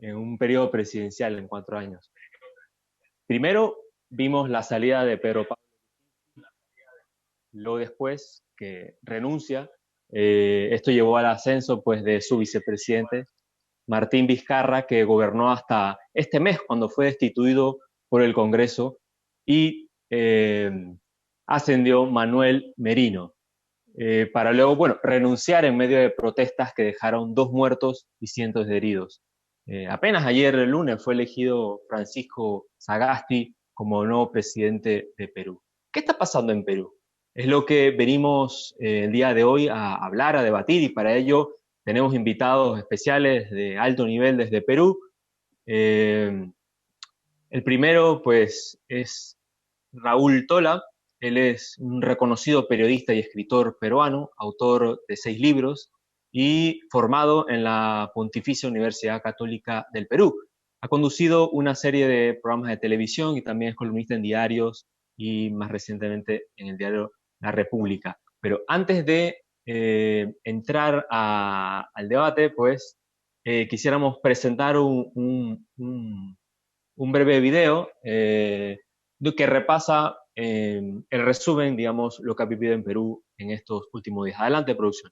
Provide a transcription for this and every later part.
en un periodo presidencial en 4 años. Primero vimos la salida de Pedro Pablo, luego después que renuncia. Esto llevó al ascenso pues, de su vicepresidente, Martín Vizcarra, que gobernó hasta este mes, cuando fue destituido por el Congreso, y ascendió Manuel Merino, para luego, bueno, renunciar en medio de protestas que dejaron 2 muertos y cientos de heridos. Apenas ayer, el lunes, fue elegido Francisco Sagasti como nuevo presidente de Perú. ¿Qué está pasando en Perú? Es lo que venimos el día de hoy a hablar, a debatir, y para ello tenemos invitados especiales de alto nivel desde Perú. El primero, pues, es Raúl Tola. Él es un reconocido periodista y escritor peruano, autor de 6 libros y formado en la Pontificia Universidad Católica del Perú. Ha conducido una serie de programas de televisión y también es columnista en diarios y más recientemente en el diario La República. Pero antes de entrar al debate, pues quisiéramos presentar un breve video que repasa el resumen, digamos, lo que ha vivido en Perú en estos últimos días. Adelante, producción.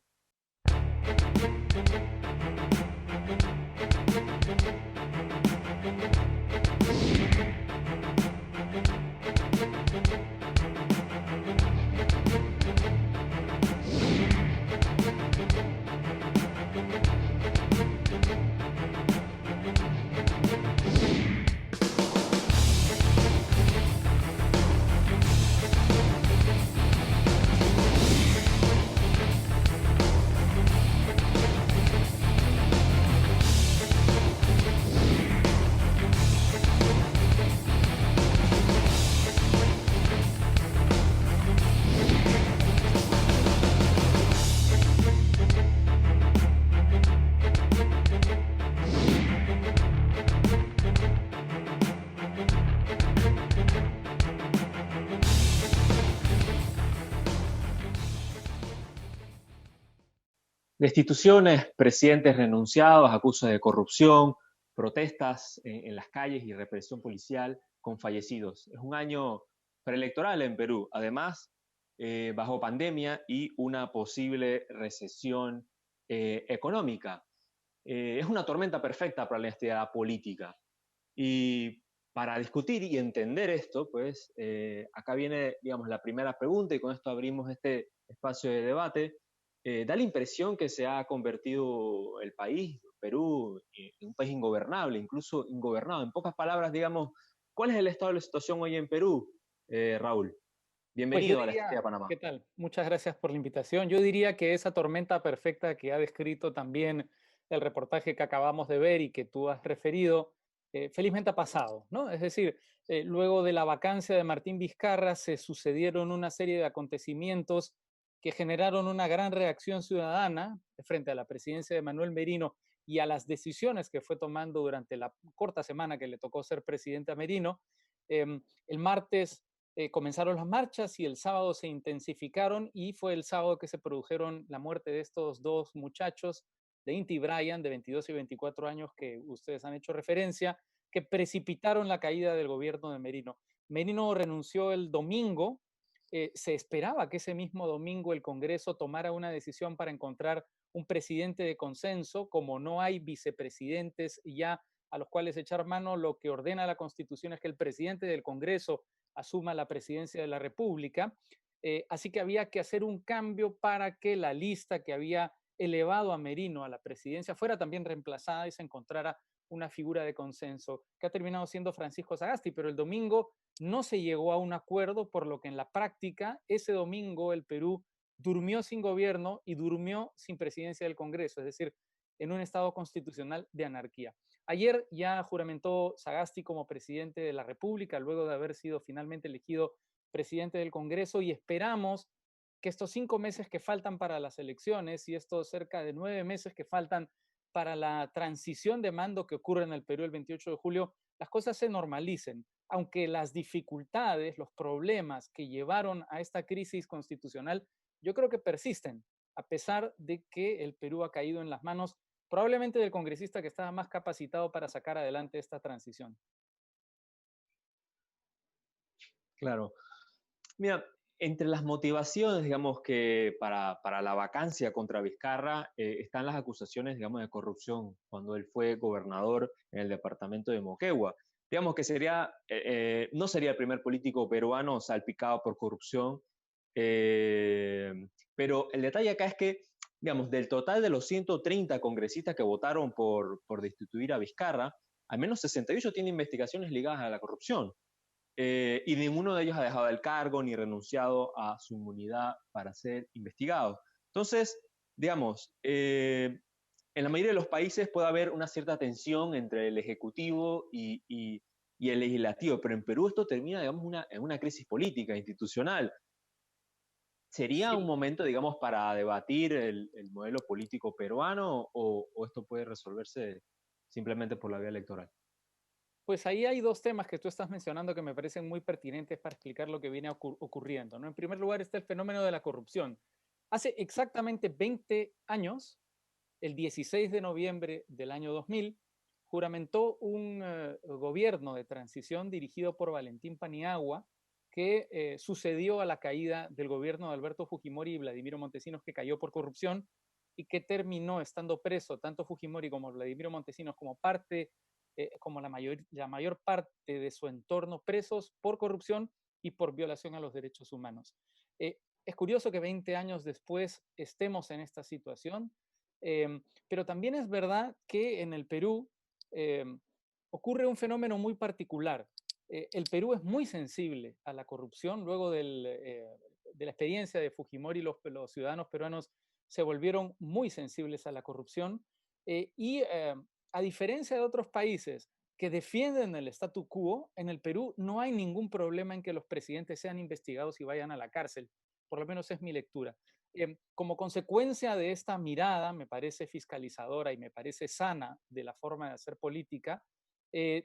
Destituciones, presidentes renunciados, acusos de corrupción, protestas en las calles y represión policial con fallecidos. Es un año preelectoral en Perú, además bajo pandemia y una posible recesión económica. Es una tormenta perfecta para la inestabilidad política. Y para discutir y entender esto, pues acá viene, digamos, la primera pregunta y con esto abrimos este espacio de debate. Da la impresión que se ha convertido el país, Perú, en un país ingobernable, incluso ingobernado. En pocas palabras, digamos, ¿cuál es el estado de la situación hoy en Perú, Raúl? Pues yo Bienvenido a la Estrella diría, de Panamá. ¿qué tal? Muchas gracias por la invitación. Yo diría que esa tormenta perfecta que ha descrito también el reportaje que acabamos de ver y que tú has referido, felizmente ha pasado, ¿no? Es decir, luego de la vacancia de Martín Vizcarra se sucedieron una serie de acontecimientos que generaron una gran reacción ciudadana frente a la presidencia de Manuel Merino y a las decisiones que fue tomando durante la corta semana que le tocó ser presidente a Merino. El martes comenzaron las marchas y el sábado se intensificaron y fue el sábado que se produjeron la muerte de estos 2 muchachos, de Inti y Brian, de 22 y 24 años, que ustedes han hecho referencia, que precipitaron la caída del gobierno de Merino. Merino renunció el domingo. Se esperaba que ese mismo domingo el Congreso tomara una decisión para encontrar un presidente de consenso. Como no hay vicepresidentes ya a los cuales echar mano, lo que ordena la Constitución es que el presidente del Congreso asuma la presidencia de la República. Así que había que hacer un cambio para que la lista que había elevado a Merino a la presidencia fuera también reemplazada y se encontrara una figura de consenso, que ha terminado siendo Francisco Sagasti, pero el domingo no se llegó a un acuerdo, por lo que en la práctica ese domingo el Perú durmió sin gobierno y durmió sin presidencia del Congreso, es decir, en un estado constitucional de anarquía. Ayer ya juramentó Sagasti como presidente de la República, luego de haber sido finalmente elegido presidente del Congreso, y esperamos que estos 5 meses que faltan para las elecciones y estos cerca de 9 meses que faltan para la transición de mando que ocurre en el Perú el 28 de julio, las cosas se normalicen, aunque las dificultades, los problemas que llevaron a esta crisis constitucional, yo creo que persisten, a pesar de que el Perú ha caído en las manos probablemente del congresista que estaba más capacitado para sacar adelante esta transición. Claro. Mira, entre las motivaciones, digamos, que para la vacancia contra Vizcarra están las acusaciones, digamos, de corrupción cuando él fue gobernador en el departamento de Moquegua. Digamos que no sería el primer político peruano salpicado por corrupción, eh, pero el detalle acá es que, digamos, del total de los 130 congresistas que votaron por destituir a Vizcarra, al menos 68 tienen investigaciones ligadas a la corrupción. Y ninguno de ellos ha dejado el cargo ni renunciado a su inmunidad para ser investigado. Entonces, digamos, en la mayoría de los países puede haber una cierta tensión entre el ejecutivo y el legislativo, pero en Perú esto termina, digamos, en una crisis política, institucional. ¿Sería un Sí, momento, digamos, para debatir el modelo político peruano o esto puede resolverse simplemente por la vía electoral? pues ahí hay dos temas que tú estás mencionando que me parecen muy pertinentes para explicar lo que viene ocurriendo, ¿no? En primer lugar está el fenómeno de la corrupción. Hace exactamente 20 años, el 16 de noviembre del año 2000, juramentó un gobierno de transición dirigido por Valentín Paniagua, que sucedió a la caída del gobierno de Alberto Fujimori y Vladimiro Montesinos, que cayó por corrupción y que terminó estando preso tanto Fujimori como Vladimiro Montesinos como parte, como la mayor parte de su entorno presos por corrupción y por violación a los derechos humanos. Es curioso que 20 años después estemos en esta situación, pero también es verdad que en el Perú eh, ocurre un fenómeno muy particular. El Perú es muy sensible a la corrupción. Luego de la experiencia de Fujimori, los ciudadanos peruanos se volvieron muy sensibles a la corrupción. Y a diferencia de otros países que defienden el statu quo, en el Perú no hay ningún problema en que los presidentes sean investigados y vayan a la cárcel. Por lo menos es mi lectura. Como consecuencia de esta mirada, me parece fiscalizadora y me parece sana de la forma de hacer política,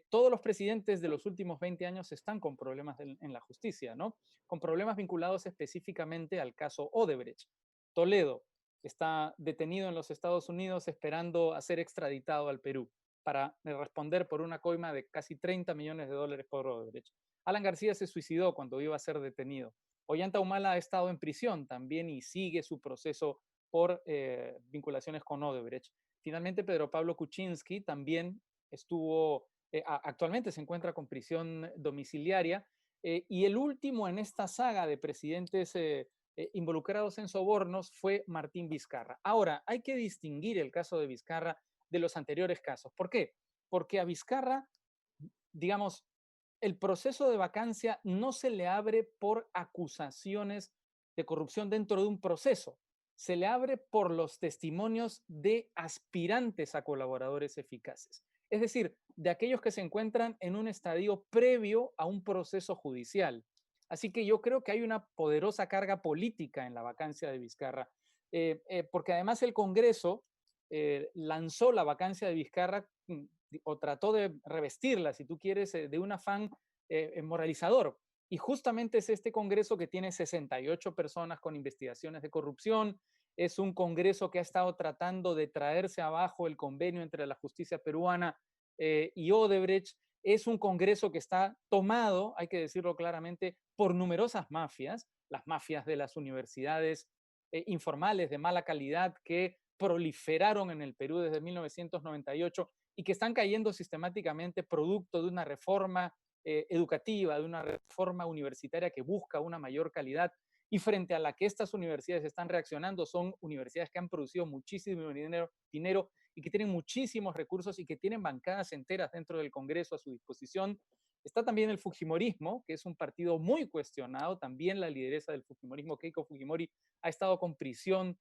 todos los presidentes de los últimos 20 años están con problemas en la justicia, ¿no? Con problemas vinculados específicamente al caso Odebrecht. Toledo está detenido en los Estados Unidos esperando a ser extraditado al Perú para responder por una coima de casi 30 millones de dólares por Odebrecht. Alan García se suicidó cuando iba a ser detenido. Ollanta Humala ha estado en prisión también y sigue su proceso por vinculaciones con Odebrecht. Finalmente, Pedro Pablo Kuczynski también actualmente se encuentra con prisión domiciliaria. Y el último en esta saga de presidentes involucrados en sobornos fue Martín Vizcarra. Ahora, hay que distinguir el caso de Vizcarra de los anteriores casos. ¿Por qué? Porque a Vizcarra, digamos, el proceso de vacancia no se le abre por acusaciones de corrupción dentro de un proceso, se le abre por los testimonios de aspirantes a colaboradores eficaces. Es decir, de aquellos que se encuentran en un estadio previo a un proceso judicial. Así que yo creo que hay una poderosa carga política en la vacancia de Vizcarra, porque además el Congreso lanzó la vacancia de Vizcarra o trató de revestirla, si tú quieres, de un afán moralizador. Y justamente es este Congreso que tiene 68 personas con investigaciones de corrupción. Es un Congreso que ha estado tratando de traerse abajo el convenio entre la justicia peruana y Odebrecht. Es un Congreso que está tomado, hay que decirlo claramente, por numerosas mafias, las mafias de las universidades informales de mala calidad que proliferaron en el Perú desde 1998 y que están cayendo sistemáticamente producto de una reforma educativa, de una reforma universitaria que busca una mayor calidad y frente a la que estas universidades están reaccionando son universidades que han producido muchísimo dinero y que tienen muchísimos recursos y que tienen bancadas enteras dentro del Congreso a su disposición. Está también el Fujimorismo, que es un partido muy cuestionado, también la lideresa del Fujimorismo, Keiko Fujimori, ha estado con prisión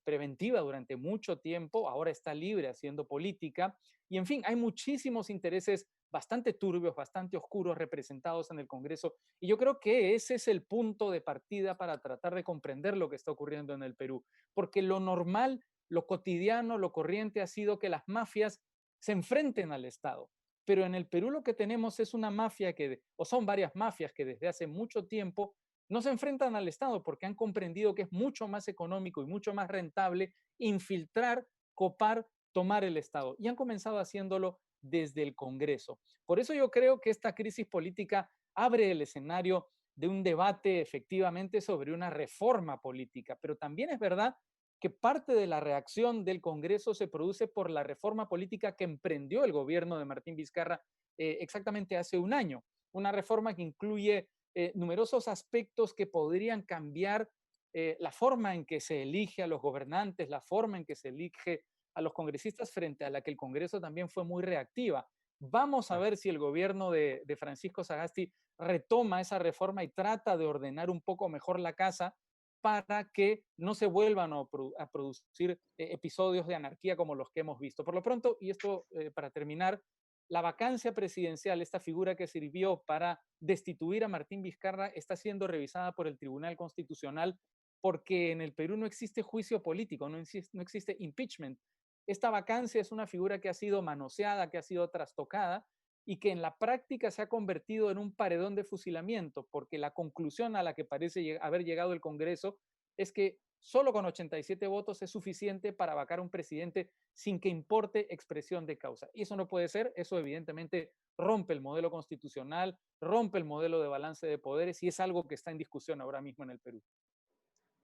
preventiva durante mucho tiempo, ahora está libre haciendo política, y en fin, hay muchísimos intereses bastante turbios, bastante oscuros representados en el Congreso, y yo creo que ese es el punto de partida para tratar de comprender lo que está ocurriendo en el Perú, porque lo normal, lo cotidiano, lo corriente ha sido que las mafias se enfrenten al Estado, pero en el Perú lo que tenemos es una mafia o son varias mafias que desde hace mucho tiempo no se enfrentan al Estado porque han comprendido que es mucho más económico y mucho más rentable infiltrar copar, tomar el Estado. Y han comenzado haciéndolo desde el Congreso. Por eso yo creo que esta crisis política abre el escenario de un debate efectivamente sobre una reforma política, pero también es verdad que parte de la reacción del Congreso se produce por la reforma política que emprendió el gobierno de Martín Vizcarra exactamente hace un año. Una reforma que incluye numerosos aspectos que podrían cambiar la forma en que se elige a los gobernantes, la forma en que se elige a los congresistas frente a la que el Congreso también fue muy reactiva. Vamos a ver si el gobierno de Francisco Sagasti retoma esa reforma y trata de ordenar un poco mejor la casa para que no se vuelvan a producir episodios de anarquía como los que hemos visto. Por lo pronto, y esto para terminar, la vacancia presidencial, esta figura que sirvió para destituir a Martín Vizcarra, está siendo revisada por el Tribunal Constitucional porque en el Perú no existe juicio político, no existe impeachment. Esta vacancia es una figura que ha sido manoseada, que ha sido trastocada y que en la práctica se ha convertido en un paredón de fusilamiento, porque la conclusión a la que parece haber llegado el Congreso es que solo con 87 votos es suficiente para vacar a un presidente sin que importe expresión de causa. Y eso no puede ser, eso evidentemente rompe el modelo constitucional, rompe el modelo de balance de poderes y es algo que está en discusión ahora mismo en el Perú.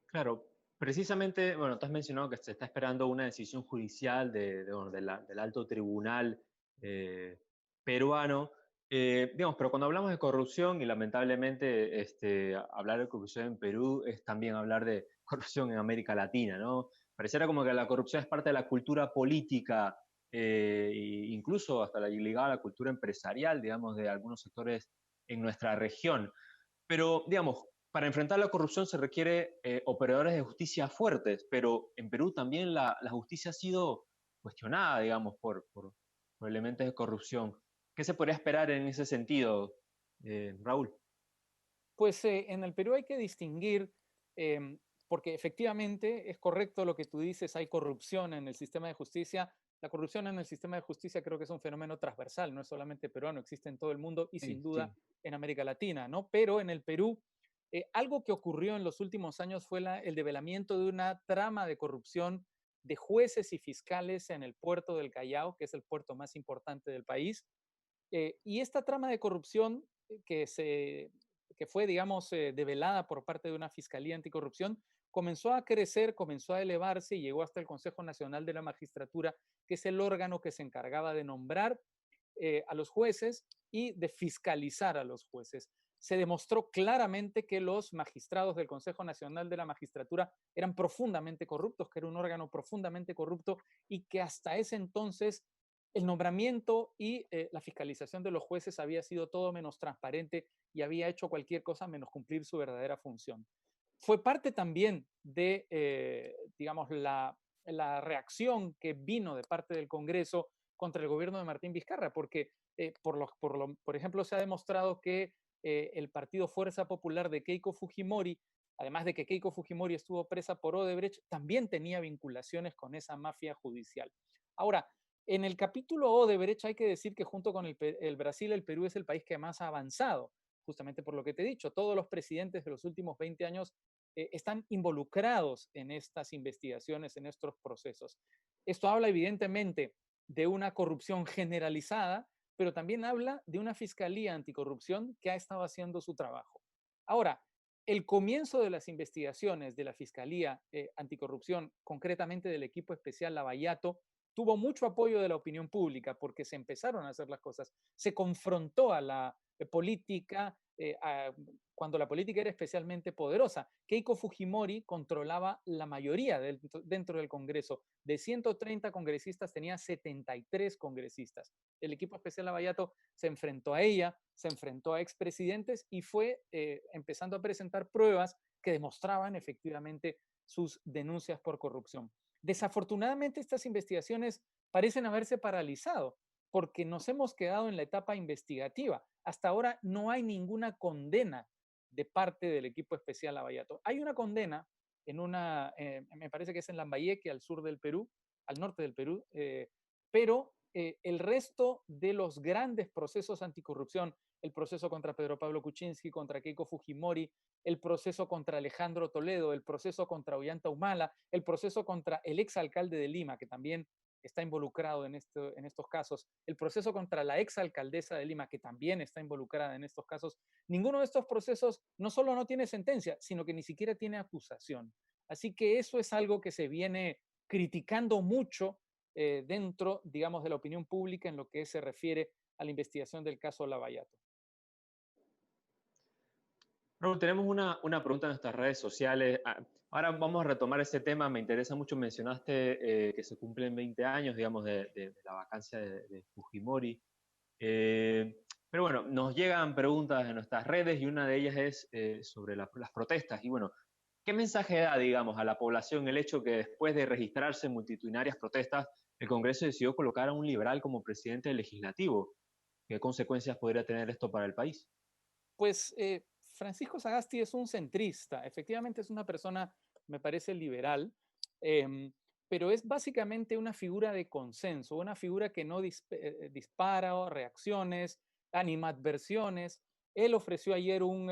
Claro, precisamente, bueno, tú has mencionado que se está esperando una decisión judicial bueno, del alto tribunal eh, peruano. Digamos, pero cuando hablamos de corrupción, y lamentablemente hablar de corrupción en Perú es también hablar de corrupción en América Latina, ¿no? Pareciera como que la corrupción es parte de la cultura política, e incluso hasta ligada a la cultura empresarial, digamos, de algunos sectores en nuestra región. Pero, digamos, para enfrentar la corrupción se requiere operadores de justicia fuertes, pero en Perú también la justicia ha sido cuestionada, digamos, por elementos de corrupción. ¿Qué se podría esperar en ese sentido, Raúl? Pues en el Perú hay que distinguir, eh, porque efectivamente es correcto lo que tú dices, hay corrupción en el sistema de justicia. La corrupción en el sistema de justicia creo que es un fenómeno transversal, no es solamente peruano, existe en todo el mundo y sin Sí, duda sí. en América Latina, ¿no? Pero en el Perú, algo que ocurrió en los últimos años fue el develamiento de una trama de corrupción de jueces y fiscales en el puerto del Callao, que es el puerto más importante del país. Y esta trama de corrupción que fue, digamos, develada por parte de una fiscalía anticorrupción, comenzó a crecer, comenzó a elevarse y llegó hasta el Consejo Nacional de la Magistratura, que es el órgano que se encargaba de nombrar a los jueces y de fiscalizar a los jueces. Se demostró claramente que los magistrados del Consejo Nacional de la Magistratura eran profundamente corruptos, que era un órgano profundamente corrupto y que hasta ese entonces el nombramiento y la fiscalización de los jueces había sido todo menos transparente y había hecho cualquier cosa menos cumplir su verdadera función. Fue parte también de, digamos, la reacción que vino de parte del Congreso contra el gobierno de Martín Vizcarra, porque, por ejemplo, se ha demostrado que el partido Fuerza Popular de Keiko Fujimori, además de que Keiko Fujimori estuvo presa por Odebrecht, también tenía vinculaciones con esa mafia judicial. Ahora, en el capítulo Odebrecht hay que decir que junto con el Brasil, el Perú es el país que más ha avanzado, justamente por lo que te he dicho. Todos los presidentes de los últimos 20 años están involucrados en estas investigaciones, en estos procesos. Esto habla evidentemente de una corrupción generalizada, pero también habla de una fiscalía anticorrupción que ha estado haciendo su trabajo. Ahora, el comienzo de las investigaciones de la Fiscalía Anticorrupción, concretamente del equipo especial Lavallato, tuvo mucho apoyo de la opinión pública porque se empezaron a hacer las cosas. Se confrontó a la política cuando la política era especialmente poderosa. Keiko Fujimori controlaba la mayoría dentro del Congreso. De 130 congresistas tenía 73 congresistas. El equipo especial Lavallato se enfrentó a ella, se enfrentó a expresidentes y fue empezando a presentar pruebas que demostraban efectivamente sus denuncias por corrupción. Desafortunadamente, estas investigaciones parecen haberse paralizado porque nos hemos quedado en la etapa investigativa. Hasta ahora no hay ninguna condena de parte del equipo especial Lavallato. Hay una condena me parece que es en Lambayeque, al sur del Perú, al norte del Perú, pero el resto de los grandes procesos anticorrupción el proceso contra Pedro Pablo Kuczynski, contra Keiko Fujimori, el proceso contra Alejandro Toledo, el proceso contra Ollanta Humala, el proceso contra el exalcalde de Lima, que también está involucrado en estos casos, el proceso contra la exalcaldesa de Lima, que también está involucrada en estos casos. Ninguno de estos procesos no solo no tiene sentencia, sino que ni siquiera tiene acusación. Así que eso es algo que se viene criticando mucho dentro, digamos, de la opinión pública en lo que se refiere a la investigación del caso Lavallato. Raúl, tenemos una pregunta en nuestras redes sociales. Ahora vamos a retomar ese tema. Me interesa mucho, mencionaste que se cumplen 20 años, digamos, de la vacancia de Fujimori. Pero bueno, nos llegan preguntas en nuestras redes y una de ellas es sobre las protestas. Y bueno, ¿qué mensaje da, digamos, a la población el hecho que después de registrarse multitudinarias protestas, el Congreso decidió colocar a un liberal como presidente del legislativo? ¿Qué consecuencias podría tener esto para el país? Pues Francisco Sagasti es un centrista, efectivamente es una persona, me parece, liberal, eh, pero es básicamente una figura de consenso, una figura que no dispara reacciones, animadversiones. Él ofreció ayer un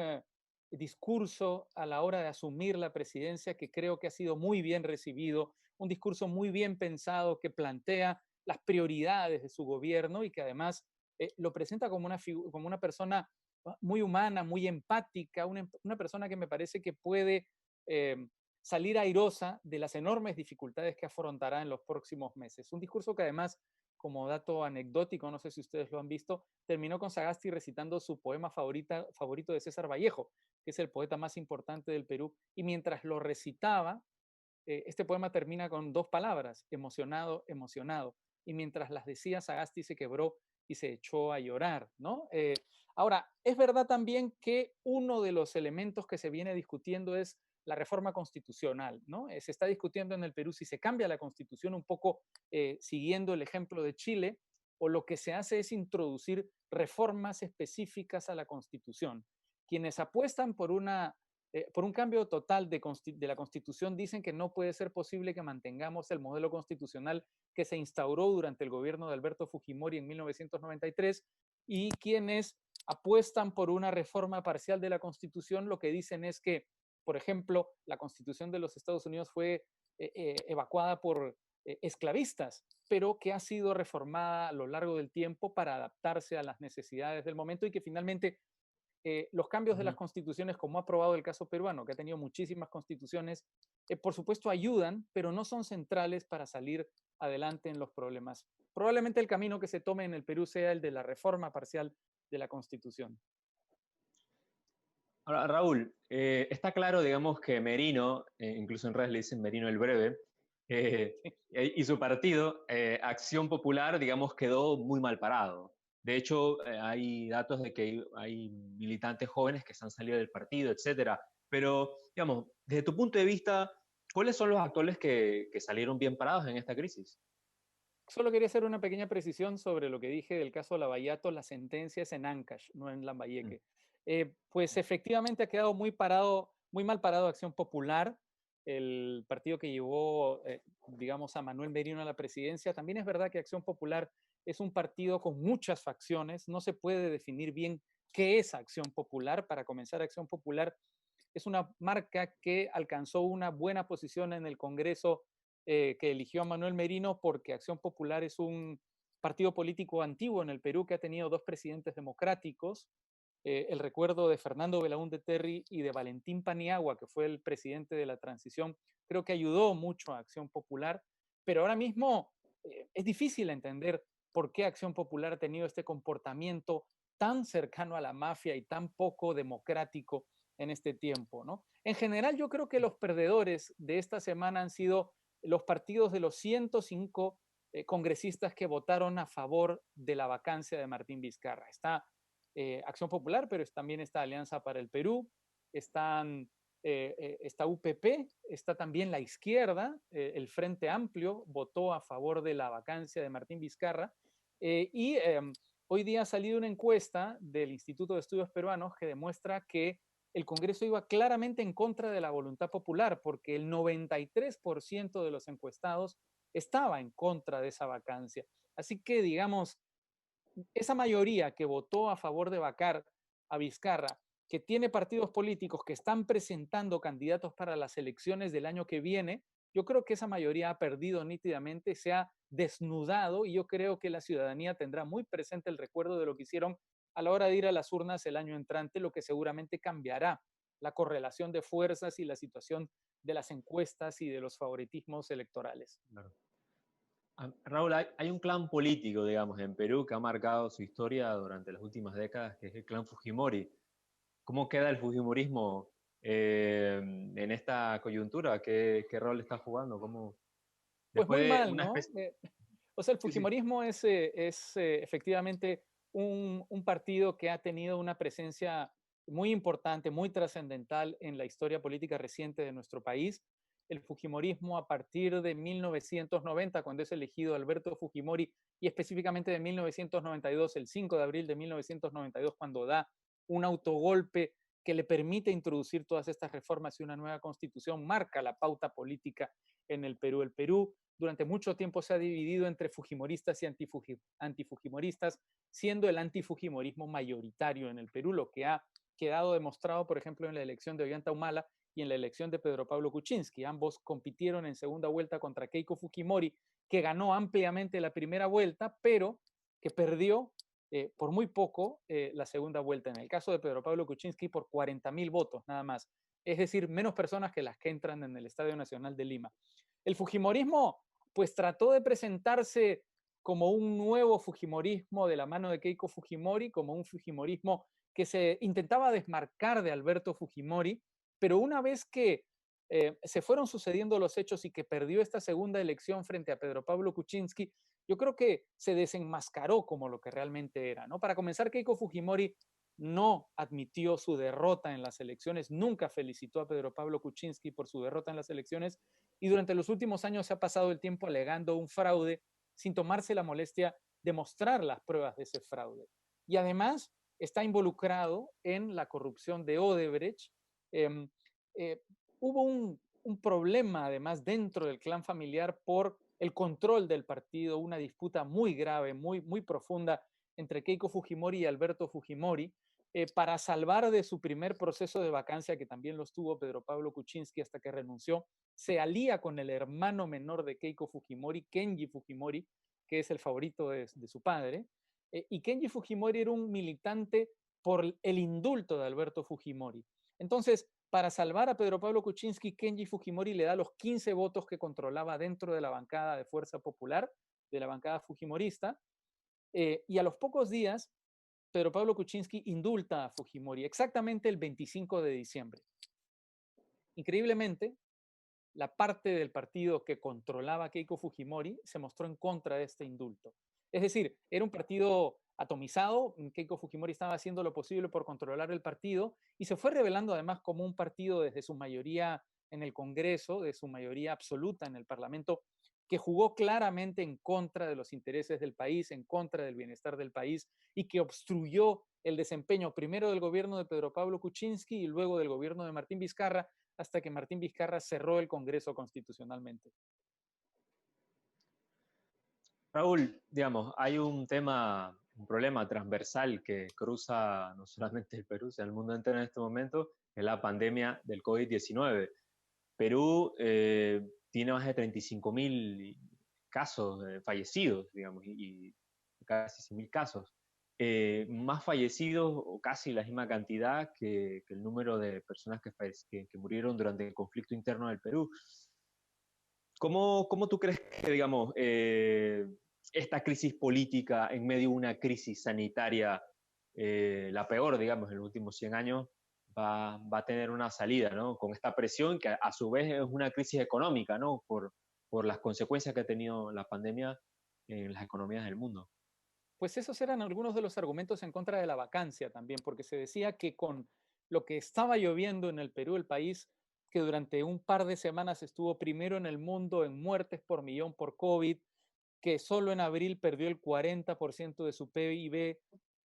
discurso a la hora de asumir la presidencia que creo que ha sido muy bien recibido, un discurso muy bien pensado que plantea las prioridades de su gobierno y que además lo presenta como una persona muy humana, muy empática, una persona que me parece que puede eh, salir airosa de las enormes dificultades que afrontará en los próximos meses. Un discurso que además, como dato anecdótico, no sé si ustedes lo han visto, terminó con Sagasti recitando su poema favorito de César Vallejo, que es el poeta más importante del Perú, y mientras lo recitaba, este poema termina con dos palabras, emocionado, emocionado, y mientras las decía, Sagasti se quebró y se echó a llorar, ¿no? Ahora, es verdad también que uno de los elementos que se viene discutiendo es la reforma constitucional, ¿no? Se está discutiendo en el Perú si se cambia la constitución un poco siguiendo el ejemplo de Chile, o lo que se hace es introducir reformas específicas a la constitución. Quienes apuestan por un cambio total de la Constitución, dicen que no puede ser posible que mantengamos el modelo constitucional que se instauró durante el gobierno de Alberto Fujimori en 1993, y quienes apuestan por una reforma parcial de la Constitución, lo que dicen es que, por ejemplo, la Constitución de los Estados Unidos fue evacuada por esclavistas, pero que ha sido reformada a lo largo del tiempo para adaptarse a las necesidades del momento y que finalmente los cambios de las Ujú. constituciones, como ha aprobado el caso peruano, que ha tenido muchísimas constituciones, por supuesto ayudan, pero no son centrales para salir adelante en los problemas. Probablemente el camino que se tome en el Perú sea el de la reforma parcial de la Constitución. Ahora, Raúl, está claro, digamos, que Merino, incluso en redes le dicen Merino el Breve, y su partido, Acción Popular, digamos, quedó muy mal parado. De hecho, hay datos de que hay militantes jóvenes que se han salido del partido, etcétera. Pero, digamos, desde tu punto de vista, ¿cuáles son los actores que salieron bien parados en esta crisis? Solo quería hacer una pequeña precisión sobre lo que dije del caso Lavallato. La sentencia es en Ancash, no en Mm. Lambayeque. Pues efectivamente ha quedado muy mal parado Acción Popular, el partido que llevó, digamos, a Manuel Merino a la presidencia. También es verdad que Acción Popular es un partido con muchas facciones. No se puede definir bien qué es Acción Popular. Para comenzar, Acción Popular es una marca que alcanzó una buena posición en el Congreso que eligió a Manuel Merino, porque Acción Popular es un partido político antiguo en el Perú que ha tenido dos presidentes democráticos. El recuerdo de Fernando Belaúnde Terry y de Valentín Paniagua, que fue el presidente de la transición, creo que ayudó mucho a Acción Popular, pero ahora mismo es difícil entender por qué Acción Popular ha tenido este comportamiento tan cercano a la mafia y tan poco democrático en este tiempo, ¿no? En general, yo creo que los perdedores de esta semana han sido los partidos de los 105 congresistas que votaron a favor de la vacancia de Martín Vizcarra. Está Acción Popular, pero también está Alianza para el Perú, está UPP, está también la izquierda, el Frente Amplio votó a favor de la vacancia de Martín Vizcarra, y hoy día ha salido una encuesta del Instituto de Estudios Peruanos que demuestra que el Congreso iba claramente en contra de la voluntad popular, porque el 93% de los encuestados estaba en contra de esa vacancia. Así que, digamos, esa mayoría que votó a favor de vacar a Vizcarra, que tiene partidos políticos que están presentando candidatos para las elecciones del año que viene, yo creo que esa mayoría ha perdido nítidamente, se ha desnudado y yo creo que la ciudadanía tendrá muy presente el recuerdo de lo que hicieron a la hora de ir a las urnas el año entrante, lo que seguramente cambiará la correlación de fuerzas y la situación de las encuestas y de los favoritismos electorales. Claro. Raúl, hay un clan político, digamos, en Perú que ha marcado su historia durante las últimas décadas, que es el clan Fujimori. ¿Cómo queda el Fujimorismo en esta coyuntura? ¿Qué rol está jugando? ¿Cómo, Pues muy después de mal, una ¿no? especie... O sea, el Sí, sí. Fujimorismo es efectivamente un partido que ha tenido una presencia muy importante, muy trascendental en la historia política reciente de nuestro país. El Fujimorismo a partir de 1990, cuando es elegido Alberto Fujimori, y específicamente de 1992, el 5 de abril de 1992, cuando da un autogolpe que le permite introducir todas estas reformas y una nueva constitución, marca la pauta política en el Perú. El Perú durante mucho tiempo se ha dividido entre fujimoristas y antifujimoristas, siendo el antifujimorismo mayoritario en el Perú, lo que ha quedado demostrado, por ejemplo, en la elección de Ollanta Humala y en la elección de Pedro Pablo Kuczynski. Ambos compitieron en segunda vuelta contra Keiko Fujimori, que ganó ampliamente la primera vuelta, pero que perdió por muy poco la segunda vuelta. En el caso de Pedro Pablo Kuczynski, por 40.000 votos nada más. Es decir, menos personas que las que entran en el Estadio Nacional de Lima. El Fujimorismo pues trató de presentarse como un nuevo Fujimorismo de la mano de Keiko Fujimori, como un Fujimorismo que se intentaba desmarcar de Alberto Fujimori, pero una vez que se fueron sucediendo los hechos y que perdió esta segunda elección frente a Pedro Pablo Kuczynski, yo creo que se desenmascaró como lo que realmente era, ¿no? Para comenzar, Keiko Fujimori no admitió su derrota en las elecciones, nunca felicitó a Pedro Pablo Kuczynski por su derrota en las elecciones y durante los últimos años se ha pasado el tiempo alegando un fraude sin tomarse la molestia de mostrar las pruebas de ese fraude. Y además está involucrado en la corrupción de Odebrecht. Eh, eh, hubo un problema además dentro del clan familiar por el control del partido, una disputa muy grave, muy profunda entre Keiko Fujimori y Alberto Fujimori, para salvar de su primer proceso de vacancia, que también lo tuvo Pedro Pablo Kuczynski hasta que renunció, se alía con el hermano menor de Keiko Fujimori, Kenji Fujimori, que es el favorito de su padre, y Kenji Fujimori era un militante por el indulto de Alberto Fujimori. Entonces, para salvar a Pedro Pablo Kuczynski, Kenji Fujimori le da los 15 votos que controlaba dentro de la bancada de Fuerza Popular, de la bancada fujimorista, y a los pocos días, Pedro Pablo Kuczynski indulta a Fujimori, exactamente el 25 de diciembre. Increíblemente, la parte del partido que controlaba Keiko Fujimori se mostró en contra de este indulto. Es decir, era un partido atomizado, Keiko Fujimori estaba haciendo lo posible por controlar el partido y se fue revelando además como un partido desde su mayoría en el Congreso, de su mayoría absoluta en el Parlamento, que jugó claramente en contra de los intereses del país, en contra del bienestar del país y que obstruyó el desempeño primero del gobierno de Pedro Pablo Kuczynski y luego del gobierno de Martín Vizcarra, hasta que Martín Vizcarra cerró el Congreso constitucionalmente. Raúl, digamos, hay un tema, un problema transversal que cruza no solamente el Perú, sino el mundo entero en este momento, que es la pandemia del COVID-19. Perú tiene más de 35.000 casos fallecidos, digamos, y casi 100.000 casos. Más fallecidos o casi la misma cantidad que el número de personas que murieron durante el conflicto interno del Perú. ¿Cómo tú crees que, digamos, esta crisis política en medio de una crisis sanitaria, la peor, digamos, en los últimos 100 años, va a tener una salida, ¿no? Con esta presión que a su vez es una crisis económica, ¿no? Por las consecuencias que ha tenido la pandemia en las economías del mundo. Pues esos eran algunos de los argumentos en contra de la vacancia también, porque se decía que con lo que estaba lloviendo en el Perú, el país que durante un par de semanas estuvo primero en el mundo en muertes por millón por COVID, que solo en abril perdió el 40% de su PIB,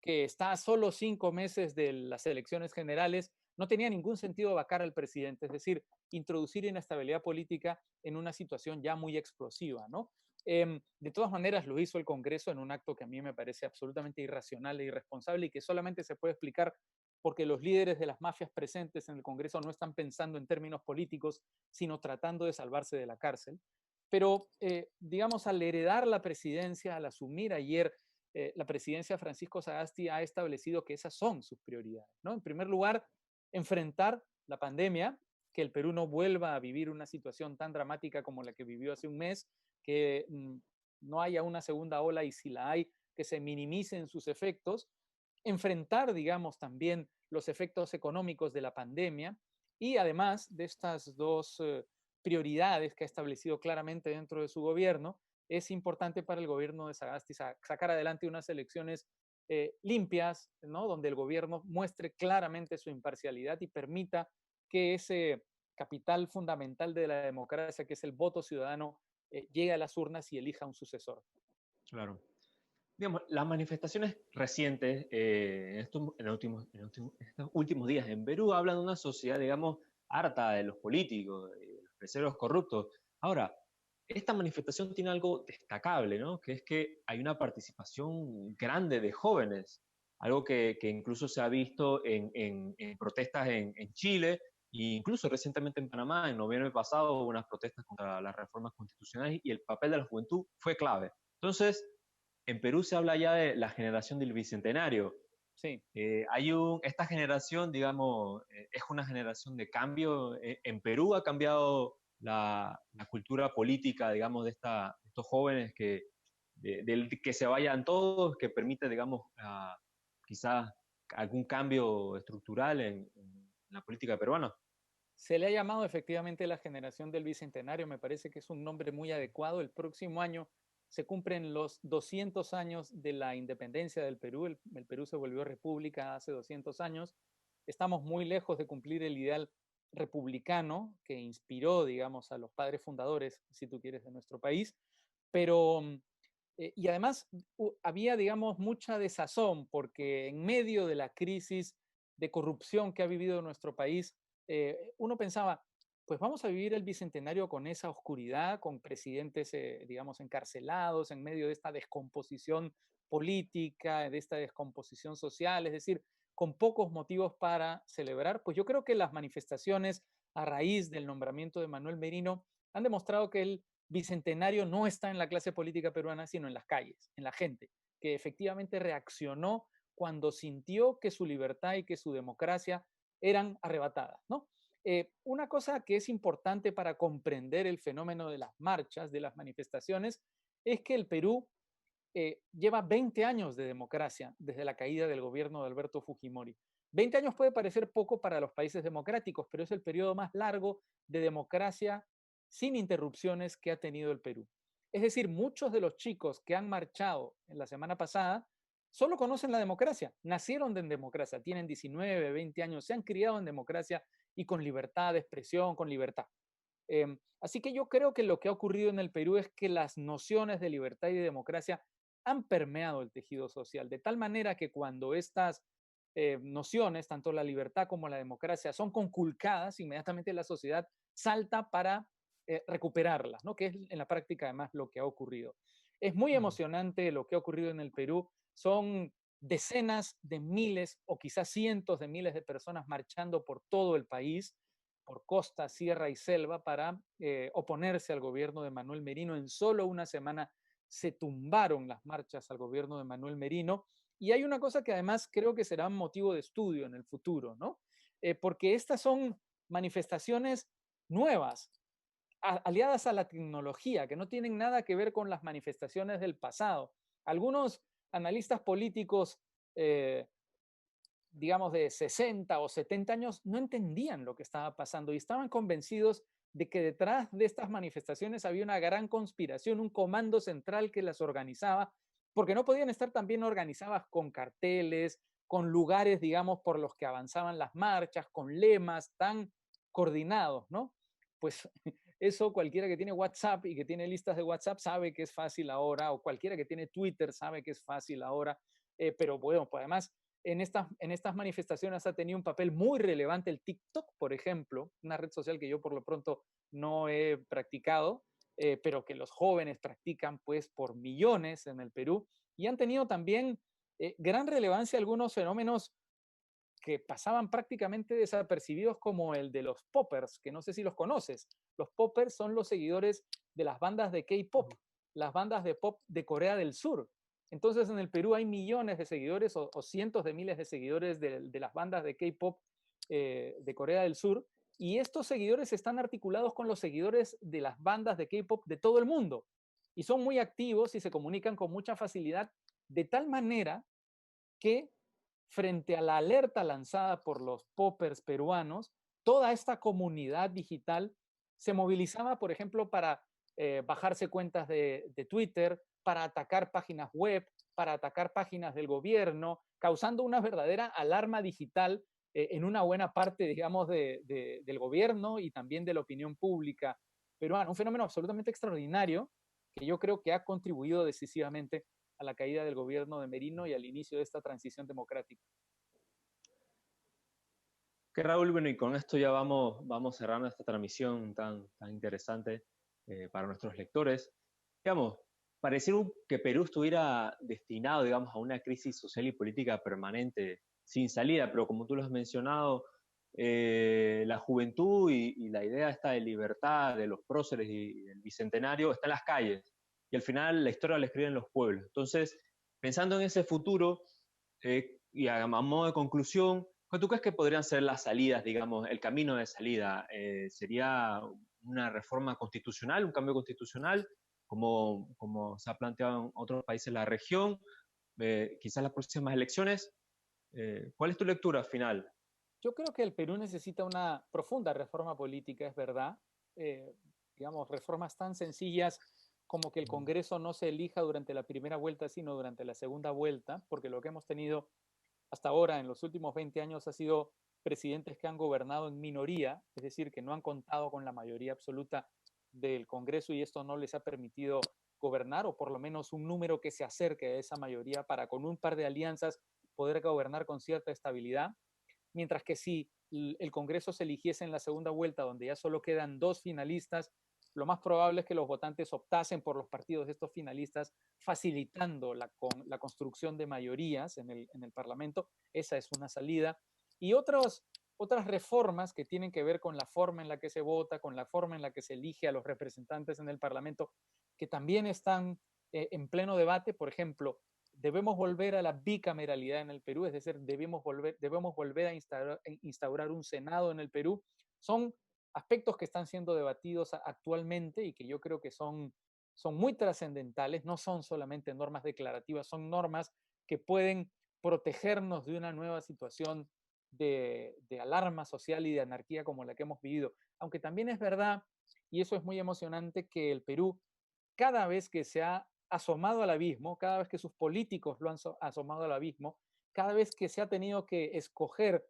que está a solo 5 meses de las elecciones generales, no tenía ningún sentido vacar al presidente, es decir, introducir inestabilidad política en una situación ya muy explosiva, ¿no? De todas maneras, lo hizo el Congreso en un acto que a mí me parece absolutamente irracional e irresponsable y que solamente se puede explicar porque los líderes de las mafias presentes en el Congreso no están pensando en términos políticos, sino tratando de salvarse de la cárcel. Pero, digamos, al heredar la presidencia, al asumir ayer la presidencia, Francisco Sagasti ha establecido que esas son sus prioridades, ¿no? En primer lugar, enfrentar la pandemia, que el Perú no vuelva a vivir una situación tan dramática como la que vivió hace un mes, que no haya una segunda ola y si la hay, que se minimicen sus efectos, enfrentar, digamos, también los efectos económicos de la pandemia y además de estas dos prioridades que ha establecido claramente dentro de su gobierno, es importante para el gobierno de Sagasti sacar adelante unas elecciones limpias, ¿no? Donde el gobierno muestre claramente su imparcialidad y permita que ese capital fundamental de la democracia, que es el voto ciudadano, llegue a las urnas y elija un sucesor. Claro. Digamos, las manifestaciones recientes en estos últimos días en Perú hablan de una sociedad, digamos, harta de los políticos, de los empresarios corruptos. Ahora, esta manifestación tiene algo destacable, ¿no? Que es que hay una participación grande de jóvenes, algo que incluso se ha visto en protestas en Chile e incluso recientemente en Panamá, en noviembre pasado, hubo unas protestas contra las reformas constitucionales y el papel de la juventud fue clave. Entonces, en Perú se habla ya de la generación del bicentenario. Sí. Esta generación, digamos, es una generación de cambio. En Perú ha cambiado la cultura política, digamos, de estos jóvenes que se vayan todos, que permite, digamos, quizás algún cambio estructural en la política peruana. Se le ha llamado efectivamente la generación del Bicentenario, me parece que es un nombre muy adecuado. El próximo año se cumplen los 200 años de la independencia del Perú. El Perú se volvió república hace 200 años. Estamos muy lejos de cumplir el ideal republicano que inspiró, digamos, a los padres fundadores, si tú quieres, de nuestro país. Pero, y además había, digamos, mucha desazón porque en medio de la crisis de corrupción que ha vivido nuestro país, uno pensaba, pues vamos a vivir el bicentenario con esa oscuridad, con presidentes, digamos, encarcelados en medio de esta descomposición política, de esta descomposición social, es decir, con pocos motivos para celebrar. Pues yo creo que las manifestaciones a raíz del nombramiento de Manuel Merino han demostrado que el bicentenario no está en la clase política peruana, sino en las calles, en la gente, que efectivamente reaccionó cuando sintió que su libertad y que su democracia eran arrebatadas, ¿no? Una cosa que es importante para comprender el fenómeno de las marchas, de las manifestaciones, es que el Perú lleva 20 años de democracia desde la caída del gobierno de Alberto Fujimori. 20 años puede parecer poco para los países democráticos, pero es el periodo más largo de democracia sin interrupciones que ha tenido el Perú. Es decir, muchos de los chicos que han marchado en la semana pasada solo conocen la democracia, nacieron en democracia, tienen 19, 20 años, se han criado en democracia y con libertad de expresión, con libertad. Así que yo creo que lo que ha ocurrido en el Perú es que las nociones de libertad y de democracia han permeado el tejido social, de tal manera que cuando estas nociones, tanto la libertad como la democracia, son conculcadas, inmediatamente la sociedad salta para recuperarlas, ¿no? Que es en la práctica además lo que ha ocurrido. Es muy Claro. emocionante lo que ha ocurrido en el Perú. Son decenas de miles o quizás cientos de miles de personas marchando por todo el país, por costa, sierra y selva, para oponerse al gobierno de Manuel Merino. En solo una semana se tumbaron las marchas al gobierno de Manuel Merino. Y hay una cosa que además creo que será un motivo de estudio en el futuro, ¿no? Porque estas son manifestaciones nuevas, aliadas a la tecnología, que no tienen nada que ver con las manifestaciones del pasado. Algunos analistas políticos, eh, digamos, de 60 o 70 años, no entendían lo que estaba pasando y estaban convencidos de que detrás de estas manifestaciones había una gran conspiración, un comando central que las organizaba, porque no podían estar tan bien organizadas con carteles, con lugares, digamos, por los que avanzaban las marchas, con lemas tan coordinados, ¿no? Pues eso cualquiera que tiene WhatsApp y que tiene listas de WhatsApp sabe que es fácil ahora, o cualquiera que tiene Twitter sabe que es fácil ahora, pero bueno, pues además en estas manifestaciones ha tenido un papel muy relevante el TikTok, por ejemplo, una red social que yo por lo pronto no he practicado, pero que los jóvenes practican pues por millones en el Perú y han tenido también gran relevancia algunos fenómenos que pasaban prácticamente desapercibidos como el de los poppers, que no sé si los conoces. Los poppers son los seguidores de las bandas de K-pop, las bandas de pop de Corea del Sur. Entonces en el Perú hay millones de seguidores o cientos de miles de seguidores de las bandas de K-pop de Corea del Sur y estos seguidores están articulados con los seguidores de las bandas de K-pop de todo el mundo y son muy activos y se comunican con mucha facilidad de tal manera que frente a la alerta lanzada por los poppers peruanos, toda esta comunidad digital se movilizaba, por ejemplo, para bajarse cuentas de Twitter, para atacar páginas web, para atacar páginas del gobierno, causando una verdadera alarma digital en una buena parte, digamos, del gobierno y también de la opinión pública peruana. Un fenómeno absolutamente extraordinario que yo creo que ha contribuido decisivamente a la caída del gobierno de Merino y al inicio de esta transición democrática. Que Raúl, bueno, y con esto ya vamos cerrando esta transmisión tan interesante para nuestros lectores. Digamos, pareciera que Perú estuviera destinado, digamos, a una crisis social y política permanente, sin salida, pero como tú lo has mencionado, la juventud y la idea esta de libertad de los próceres y del bicentenario está en las calles, y al final la historia la escriben los pueblos. Entonces, pensando en ese futuro, y a modo de conclusión, ¿cuál tú crees que podrían ser las salidas, digamos, el camino de salida? ¿Sería una reforma constitucional, un cambio constitucional, como se ha planteado en otros países de la región? Quizás las próximas elecciones. ¿Cuál es tu lectura final? Yo creo que el Perú necesita una profunda reforma política, es verdad. Eh, digamos, reformas tan sencillas como que el Congreso no se elija durante la primera vuelta, sino durante la segunda vuelta, porque lo que hemos tenido hasta ahora en los últimos 20 años ha sido presidentes que han gobernado en minoría, es decir, que no han contado con la mayoría absoluta del Congreso y esto no les ha permitido gobernar o por lo menos un número que se acerque a esa mayoría para con un par de alianzas poder gobernar con cierta estabilidad. Mientras que si el Congreso se eligiese en la segunda vuelta, donde ya solo quedan dos finalistas, lo más probable es que los votantes optasen por los partidos de estos finalistas, facilitando la construcción de mayorías en el Parlamento. Esa es una salida. Y otras reformas que tienen que ver con la forma en la que se vota, con la forma en la que se elige a los representantes en el Parlamento, que también están en pleno debate. Por ejemplo, debemos volver a la bicameralidad en el Perú, es decir, debemos volver a instaurar un Senado en el Perú. Son aspectos que están siendo debatidos actualmente y que yo creo que son muy trascendentales, no son solamente normas declarativas, son normas que pueden protegernos de una nueva situación de alarma social y de anarquía como la que hemos vivido. Aunque también es verdad, y eso es muy emocionante, que el Perú, cada vez que se ha asomado al abismo, cada vez que sus políticos lo han asomado al abismo, cada vez que se ha tenido que escoger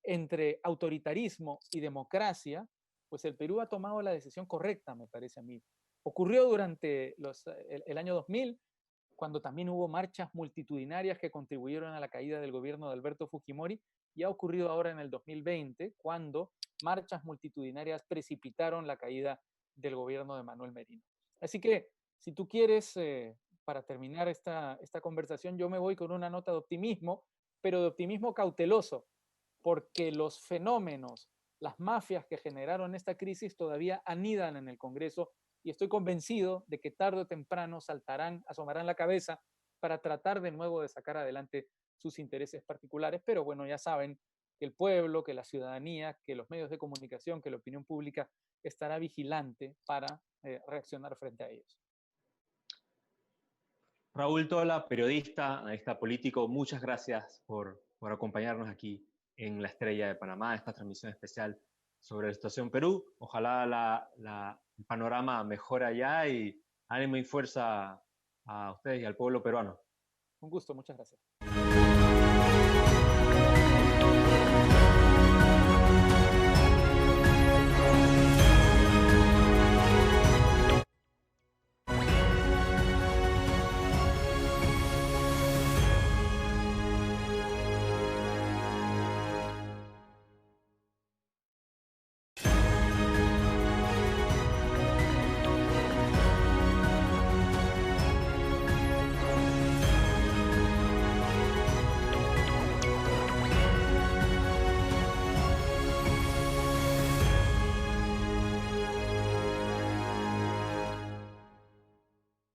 entre autoritarismo y democracia, pues el Perú ha tomado la decisión correcta, me parece a mí. Ocurrió durante el año 2000, cuando también hubo marchas multitudinarias que contribuyeron a la caída del gobierno de Alberto Fujimori, y ha ocurrido ahora en el 2020, cuando marchas multitudinarias precipitaron la caída del gobierno de Manuel Merino. Así que, si tú quieres, para terminar esta conversación, yo me voy con una nota de optimismo, pero de optimismo cauteloso, porque los fenómenos, las mafias que generaron esta crisis todavía anidan en el Congreso y estoy convencido de que tarde o temprano asomarán la cabeza para tratar de nuevo de sacar adelante sus intereses particulares, pero bueno, ya saben que el pueblo, que la ciudadanía, que los medios de comunicación, que la opinión pública estará vigilante para reaccionar frente a ellos. Raúl Tola, periodista, analista político, muchas gracias por acompañarnos aquí en La Estrella de Panamá, esta transmisión especial sobre la situación en Perú. Ojalá el panorama mejore allá y ánimo y fuerza a ustedes y al pueblo peruano. Un gusto, muchas gracias.